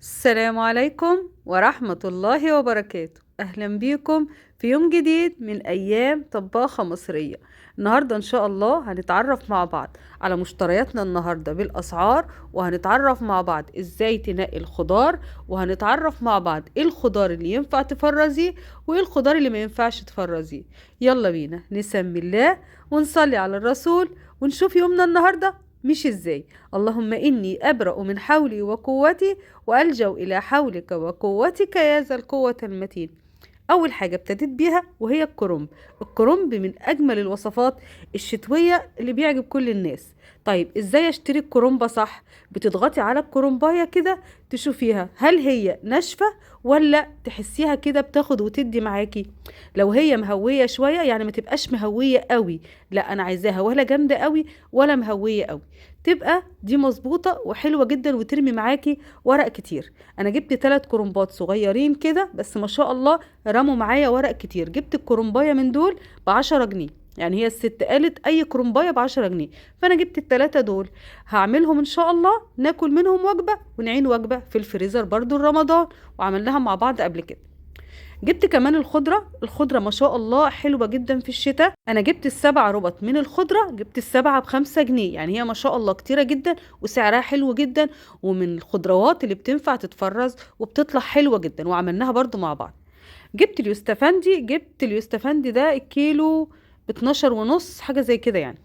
السلام عليكم ورحمة الله وبركاته. أهلا بيكم في يوم جديد من أيام طباخة مصرية. النهاردة إن شاء الله هنتعرف مع بعض على مشترياتنا النهاردة بالأسعار، وهنتعرف مع بعض إزاي تنقي الخضار، وهنتعرف مع بعض إيه الخضار اللي ينفع تفرزيه وإيه الخضار اللي ما ينفعش تفرزيه. يلا بينا نسمي الله ونصلي على الرسول ونشوف يومنا النهاردة مش إزاي. اللهم إني أبرأ من حولي وقوتي وألجأ إلى حولك وقوتك يا ذا القوة المتين. أول حاجة ابتديت بيها وهي الكرنب. الكرنب من أجمل الوصفات الشتوية اللي بيعجب كل الناس. طيب إزاي أشتري الكرنبة صح؟ بتضغطي على الكرنباية كده تشوفيها هل هي ناشفة ولا تحسيها كده بتاخد وتدي معاكي. لو هي مهوية شوية يعني ما تبقاش مهوية قوي، لا أنا عايزاها ولا جامدة قوي ولا مهوية قوي، تبقى دي مظبوطة وحلوة جدا وترمي معاكي ورق كتير. انا جبت 3 كرنبات صغيرين كده بس ما شاء الله رموا معايا ورق كتير. جبت الكرنبايه من دول ب10 جنيه، يعني هي الست قالت اي كرنبايه ب10 جنيه، فانا جبت ال3 دول. هعملهم ان شاء الله ناكل منهم وجبه ونعين وجبه في الفريزر برضو رمضان، وعملناها مع بعض قبل كده. جبت كمان الخضرة ما شاء الله حلوة جدا في الشتاء. انا جبت ال7 ربط من الخضرة، جبت ال7 ب5 جنيه، يعني هي ما شاء الله كتيرة جدا وسعرها حلو جدا، ومن الخضروات اللي بتنفع تتفرز وبتطلع حلوة جدا، وعملناها برضو مع بعض. جبت اليوستفندي ده الكيلو ب12 ونص حاجة زي كده يعني.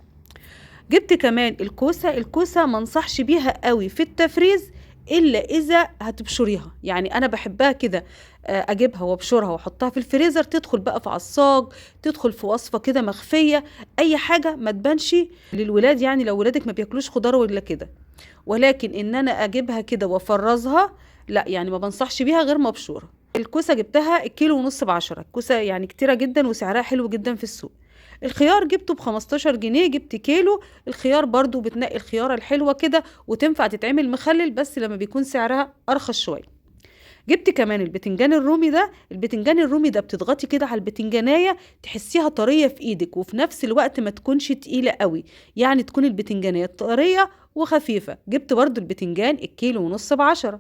جبت كمان الكوسة ما انصحش بيها قوي في التفريز الا اذا هتبشريها، يعني انا بحبها كده. اجيبها وابشرها واحطها في الفريزر، تدخل بقى في عصاج، تدخل في وصفة كده مخفية، اي حاجة ما تبانش للولاد، يعني لو ولادك ما بياكلوش خضار ولا كده. ولكن ان انا اجيبها كده وافرزها لا، يعني ما بنصحش بيها غير مبشورة. الكوسة جبتها الكيلو ونص ب10، الكوسة يعني كتيرة جدا وسعرها حلو جدا في السوق. الخيار جبته ب15 جنيه، جبت كيلو. الخيار برضو بتنقي الخيارة الحلوة كده وتنفع تتعمل مخلل بس لما بيكون سعرها أرخص شوية. جبت كمان البتنجان الرومي ده بتضغطي كده على البتنجانية تحسيها طرية في ايدك، وفي نفس الوقت ما تكونش تقيلة قوي، يعني تكون البتنجانية طرية وخفيفة. جبت برضو البتنجان الكيلو ونص ب10.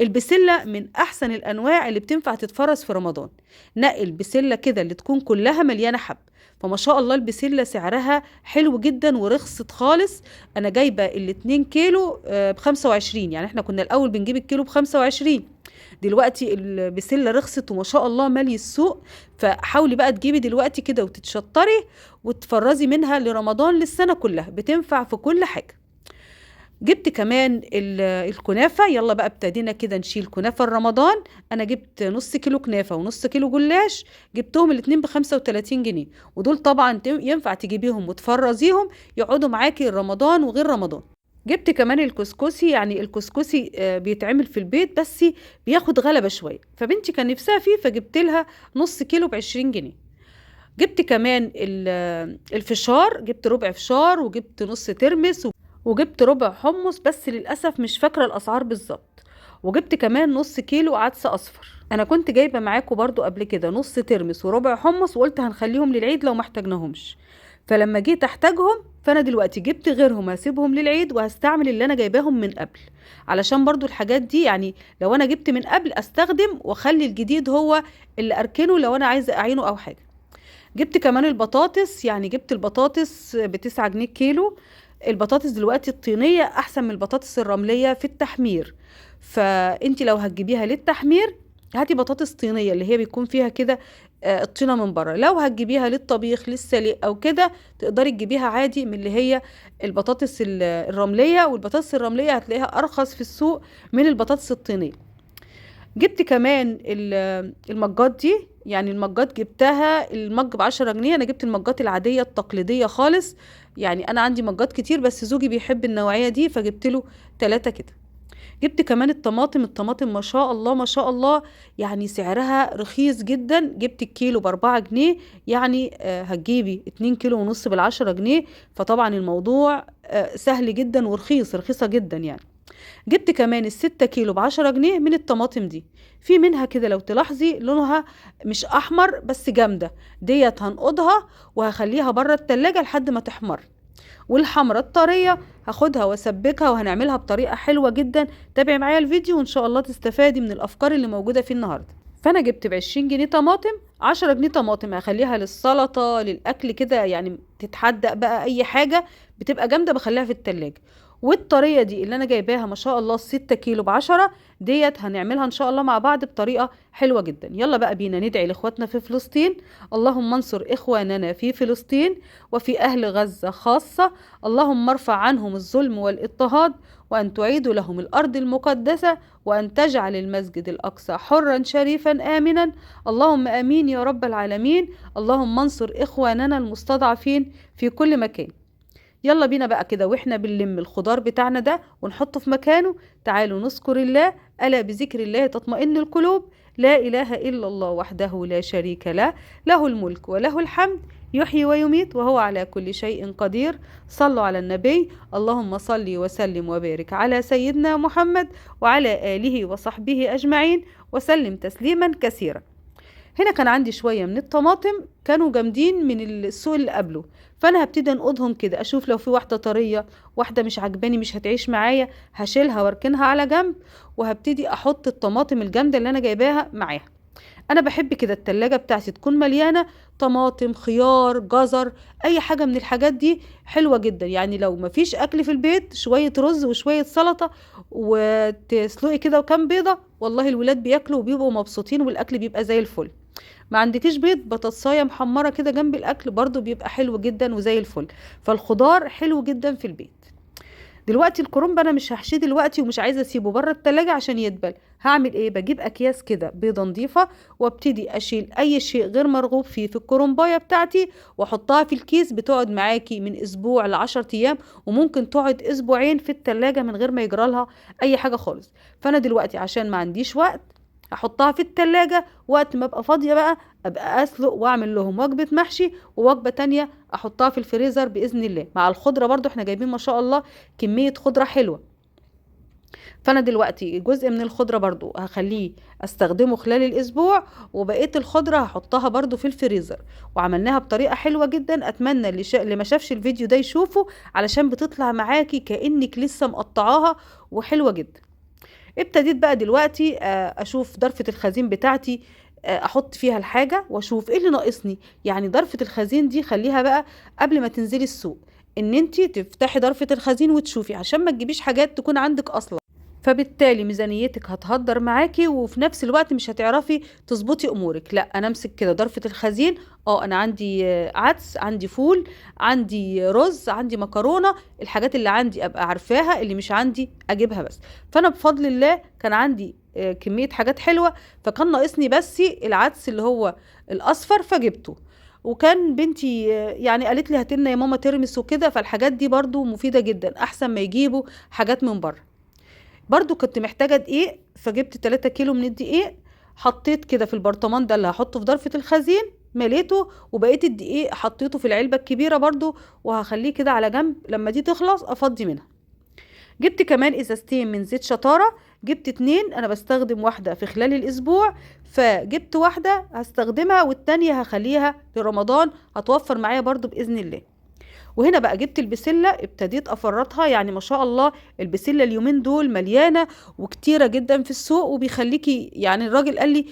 البسلة من أحسن الأنواع اللي بتنفع تتفرز في رمضان. نقي البسلة كده اللي تكون كلها مليانة حب، فما شاء الله البسلة سعرها حلو جدا ورخصت خالص. أنا جايبة ال2 كيلو ب25، يعني احنا كنا الأول بنجيب الكيلو ب25، دلوقتي البسلة رخصت وما شاء الله مالي السوق. فحاولي بقى تجيبي دلوقتي كده وتتشطري وتفرزي منها لرمضان للسنة كلها، بتنفع في كل حاجة. جبت كمان الكنافة. يلا بقى ابتدينا كده نشيل كنافة رمضان. انا جبت نص كيلو كنافة ونص كيلو جلاش، جبتهم الاتنين ب35 جنيه، ودول طبعا ينفع تجيبيهم وتفرزيهم يقعدوا معاكي رمضان وغير رمضان. جبت كمان الكسكسي، يعني الكسكسي بيتعمل في البيت بس بياخد غلبة شوية، فبنتي كان نفسها فيه فجبت لها نص كيلو ب20 جنيه. جبت كمان الفشار، جبت ربع فشار وجبت نص ترمس وجبت ربع حمص، بس للأسف مش فاكرة الأسعار بالظبط. وجبت كمان نص كيلو عدس أصفر. أنا كنت جايبة معاكم برضو قبل كده نص ترمس وربع حمص، وقلت هنخليهم للعيد لو محتاجناهمش، فلما جيت أحتاجهم فأنا دلوقتي جبت غيرهم هسيبهم للعيد، وهستعمل اللي أنا جايباهم من قبل، علشان برضو الحاجات دي يعني لو أنا جبت من قبل أستخدم وأخلي الجديد هو اللي أركنه لو أنا عايزة أعينه أو حاجة. جبت كمان البطاطس، يعني جبت البطاطس ب9 جنيه كيلو. البطاطس دلوقتي الطينية أحسن من البطاطس الرملية في التحمير، فانتي لو هتجيبيها للتحمير هاتي بطاطس طينية اللي هي بيكون فيها كده الطينة من بره. لو هتجيبيها للطبيخ للسلق أو كده تقدري تجيبيها عادي من اللي هي البطاطس الرملية، والبطاطس الرملية هتلاقيها أرخص في السوق من البطاطس الطينية. جبت كمان المجات دي، يعني المجات جبتها المج ب10 جنيه. انا جبت المجات العادية التقليدية خالص، يعني انا عندي مجات كتير بس زوجي بيحب النوعية دي فجبت له 3 كده. جبت كمان الطماطم ما شاء الله ما شاء الله، يعني سعرها رخيص جدا. جبت الكيلو ب4 جنيه، يعني هتجيبي 2 كيلو ونص ب10 جنيه، فطبعا الموضوع سهل جدا ورخيص، رخيصة جدا يعني. جبت كمان ال6 كيلو ب10 جنيه من الطماطم دي. في منها كده لو تلاحظي لونها مش احمر بس جامدة، ديت هنقضها وهخليها بره التلاجة لحد ما تحمر. والحمرة الطرية هاخدها واسبكها وهنعملها بطريقة حلوة جدا. تابعي معايا الفيديو وان شاء الله تستفادي من الافكار اللي موجودة فيه النهاردة. فانا جبت ب20 جنيه طماطم، 10 جنيه طماطم هخليها للسلطة للاكل كده، يعني تتحدق بقى اي حاجة بتبقى جامدة بخليها في التلاجة. والطرية دي اللي انا جايباها ما شاء الله 6 كيلو ب10 ديت هنعملها ان شاء الله مع بعض بطريقة حلوة جدا. يلا بقى بينا ندعي لاخواتنا في فلسطين. اللهم انصر اخواننا في فلسطين وفي اهل غزة خاصة. اللهم ارفع عنهم الظلم والاضطهاد، وأن تعيد لهم الأرض المقدسة، وأن تجعل المسجد الأقصى حرا شريفا آمنا. اللهم آمين يا رب العالمين. اللهم انصر إخواننا المستضعفين في كل مكان. يلا بينا بقى كده واحنا بنلم الخضار بتاعنا ده ونحطه في مكانه، تعالوا نذكر الله. ألا بذكر الله تطمئن القلوب. لا إله إلا الله وحده لا شريك له، له الملك وله الحمد، يحيي ويميت وهو على كل شيء قدير. صلوا على النبي. اللهم صل وسلم وبارك على سيدنا محمد وعلى آله وصحبه أجمعين وسلم تسليما كثيرا. هنا كان عندي شوية من الطماطم كانوا جامدين من السوق اللي قبله، فانا هبتدي انقضهم كده، اشوف لو في واحدة طرية، واحدة مش عجباني مش هتعيش معايا، هشيلها واركنها على جنب، وهبتدي احط الطماطم الجامدة اللي انا جايباها معاها. انا بحب كده التلاجة بتاعتي تكون مليانة طماطم، خيار، جزر، اي حاجة من الحاجات دي حلوة جدا. يعني لو مفيش اكل في البيت، شوية رز وشوية سلطة وتسلقي كده وكام بيضة، والله الولاد بياكلوا وبيبقوا مبسوطين والاكل بيبقى زي الفل. ما عندكيش بيض، بطاطسايه محمره كده جنب الاكل برضو بيبقى حلو جدا وزي الفل. فالخضار حلو جدا في البيت. دلوقتي الكرنب انا مش هحشيه دلوقتي ومش عايزه اسيبه بره التلاجة عشان يدبل. هعمل ايه؟ بجيب اكياس كده بيضه نظيفه وابتدي اشيل اي شيء غير مرغوب فيه في الكرنبايه بتاعتي واحطها في الكيس. بتقعد معاكي من اسبوع ل10 ايام، وممكن تقعد اسبوعين في التلاجة من غير ما يجرالها اي حاجه خالص. فانا دلوقتي عشان ما عنديش وقت احطها في التلاجة، وقت ما ابقى فاضية بقى ابقى اسلق واعمل لهم وجبة محشي، ووجبة تانية احطها في الفريزر باذن الله. مع الخضرة برضو احنا جايبين ما شاء الله كمية خضرة حلوة. فانا دلوقتي جزء من الخضرة برضو هخليه استخدمه خلال الاسبوع، وبقية الخضرة هحطها برضو في الفريزر. وعملناها بطريقة حلوة جدا، اتمنى اللي ما شافش الفيديو ده يشوفه، علشان بتطلع معاكي كأنك لسه مقطعاها وحلوة جدا. ابتديت بقى دلوقتي اشوف ضرفة الخزين بتاعتي، احط فيها الحاجة واشوف ايه اللي ناقصني. يعني ضرفة الخزين دي خليها بقى قبل ما تنزلي السوق، ان انتي تفتحي ضرفة الخزين وتشوفي، عشان ما تجيبيش حاجات تكون عندك اصلا، فبالتالي ميزانيتك هتهدر معاكي، وفي نفس الوقت مش هتعرفي تظبطي امورك. لا، انا امسك كده ضرفة الخزين. انا عندي عدس، عندي فول، عندي رز، عندي مكرونة. الحاجات اللي عندي ابقى عارفاها، اللي مش عندي اجيبها بس. فانا بفضل الله كان عندي كمية حاجات حلوة، فكان ناقصني بس العدس اللي هو الاصفر فجبته. وكان بنتي يعني قالت لي هاتلنا يا ماما ترمس وكده، فالحاجات دي برضو مفيدة جدا احسن ما يجيبوا حاجات من بره. برضو كنت محتاجة دقيق، فجبت 3 كيلو من الدقيق، حطيت كده في البرطمان ده اللي هحطه في ضرفة الخزين، مليته، وبقيت الدقيق حطيته في العلبة الكبيرة برضو، وهخليه كده على جنب لما دي تخلص افضي منها. جبت كمان ازازتين من زيت شطارة، جبت 2، انا بستخدم واحدة في خلال الاسبوع، فجبت واحدة هستخدمها والتانية هخليها لرمضان، هتوفر معايا برضو بإذن الله. وهنا بقى جبت البسلة، ابتديت افرطها. يعني ما شاء الله البسلة اليومين دول مليانة وكتيرة جدا في السوق، وبيخليكي يعني الراجل قال لي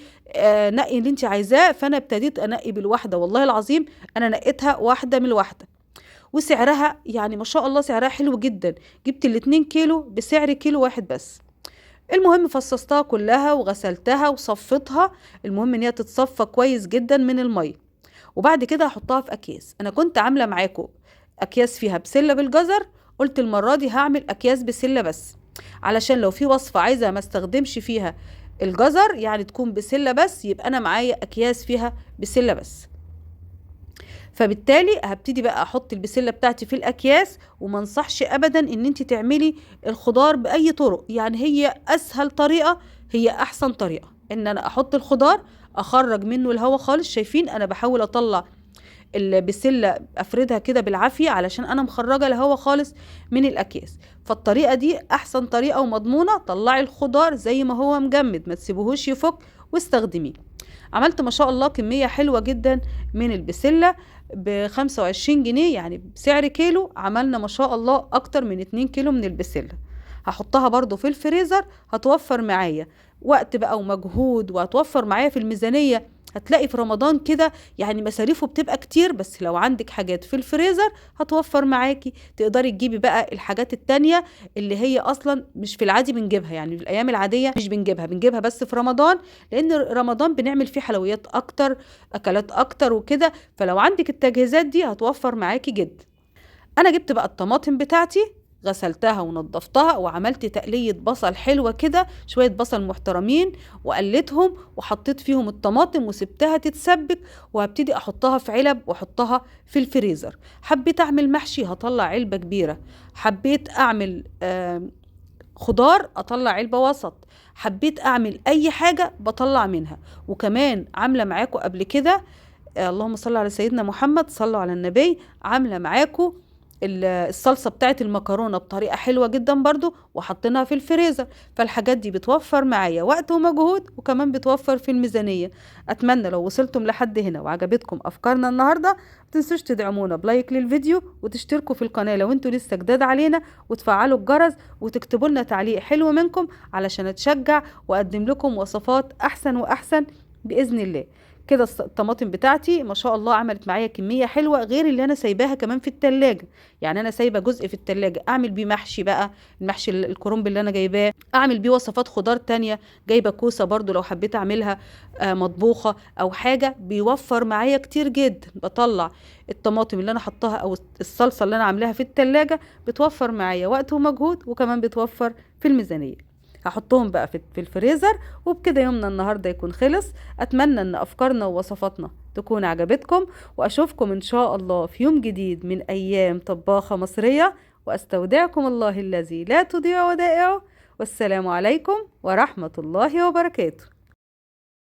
نقي اللي انت عايزاه، فانا ابتديت انقي بالواحدة. والله العظيم انا نقيتها واحدة من الواحدة، وسعرها يعني ما شاء الله سعرها حلو جدا. جبت ال2 كيلو بسعر كيلو واحد بس. المهم فصصتها كلها وغسلتها وصفتها، المهم ان هي تتصفى كويس جدا من المية. وبعد كده هحطها في اكياس. انا كنت عامله معاكم اكياس فيها بسله بالجزر، قلت المره دي هعمل اكياس بسله بس، علشان لو في وصفه عايزه ما استخدمش فيها الجزر، يعني تكون بسله بس، يبقى انا معايا اكياس فيها بسله بس. فبالتالي هبتدي بقى احط البسله بتاعتي في الاكياس. وما انصحش ابدا ان انت تعملي الخضار باي طرق، يعني هي اسهل طريقه، هي احسن طريقه ان انا احط الخضار اخرج منه الهواء خالص. شايفين انا بحاول اطلع البسله افردها كده بالعافيه علشان انا مخرجه الهواء خالص من الاكياس. فالطريقه دي احسن طريقه ومضمونه. طلعي الخضار زي ما هو مجمد، ما تسيبوهوش يفك، واستخدميه. عملت ما شاء الله كميه حلوه جدا من البسله. ب25 جنيه، يعني بسعر كيلو عملنا ما شاء الله اكتر من 2 كيلو من البسلة. هحطها برضو في الفريزر، هتوفر معايا وقت بقى ومجهود، وهتوفر معايا في الميزانية. هتلاقي في رمضان كده يعني مصاريفه بتبقى كتير، بس لو عندك حاجات في الفريزر هتوفر معاكي. تقدري تجيبي بقى الحاجات التانية اللي هي اصلا مش في العادي بنجيبها، يعني في الايام العادية مش بنجيبها بس في رمضان، لان رمضان بنعمل فيه حلويات اكتر، اكلات اكتر وكده. فلو عندك التجهيزات دي هتوفر معاكي جدا. انا جبت بقى الطماطم بتاعتي، غسلتها ونضفتها وعملت تقلية بصل حلوة كده، شوية بصل محترمين، وقلتهم وحطيت فيهم الطماطم وسبتها تتسبك. وهبتدي احطها في علب واحطها في الفريزر. حبيت اعمل محشي هطلع علبة كبيرة، حبيت اعمل خضار اطلع علبة وسط، حبيت اعمل اي حاجة بطلع منها. وكمان عاملة معاكم قبل كده، اللهم صل على سيدنا محمد، صلوا على النبي، عاملة معاكم الصلصة بتاعت المكرونة بطريقة حلوة جدا برضو، وحطيناها في الفريزر. فالحاجات دي بتوفر معايا وقت ومجهود، وكمان بتوفر في الميزانية. أتمنى لو وصلتم لحد هنا وعجبتكم أفكارنا النهاردة، متنسوش تدعمونا بلايك للفيديو، وتشتركوا في القناة لو انتوا لسه جداد علينا، وتفعلوا الجرس، وتكتبوا لنا تعليق حلو منكم علشان اتشجع واقدم لكم وصفات احسن واحسن بإذن الله. كده الطماطم بتاعتي ما شاء الله عملت معايا كمية حلوة، غير اللي انا سايباها كمان في التلاجة. يعني انا سايبة جزء في التلاجة اعمل بيه محشي بقى، المحشي الكرنب اللي انا جايباه، اعمل بيه وصفات خضار تانية. جايبة كوسة برضو لو حبيت اعملها مطبوخة او حاجة، بيوفر معايا كتير جدا. بطلع الطماطم اللي انا حطاها او الصلصة اللي انا عاملاها في التلاجة، بتوفر معايا وقت ومجهود، وكمان بتوفر في الميزانية. هحطهم بقى في الفريزر. وبكده يومنا النهارده يكون خلص. اتمنى ان افكارنا ووصفاتنا تكون عجبتكم، واشوفكم ان شاء الله في يوم جديد من ايام طباخة مصرية. واستودعكم الله الذي لا تضيع ودائعه، والسلام عليكم ورحمة الله وبركاته.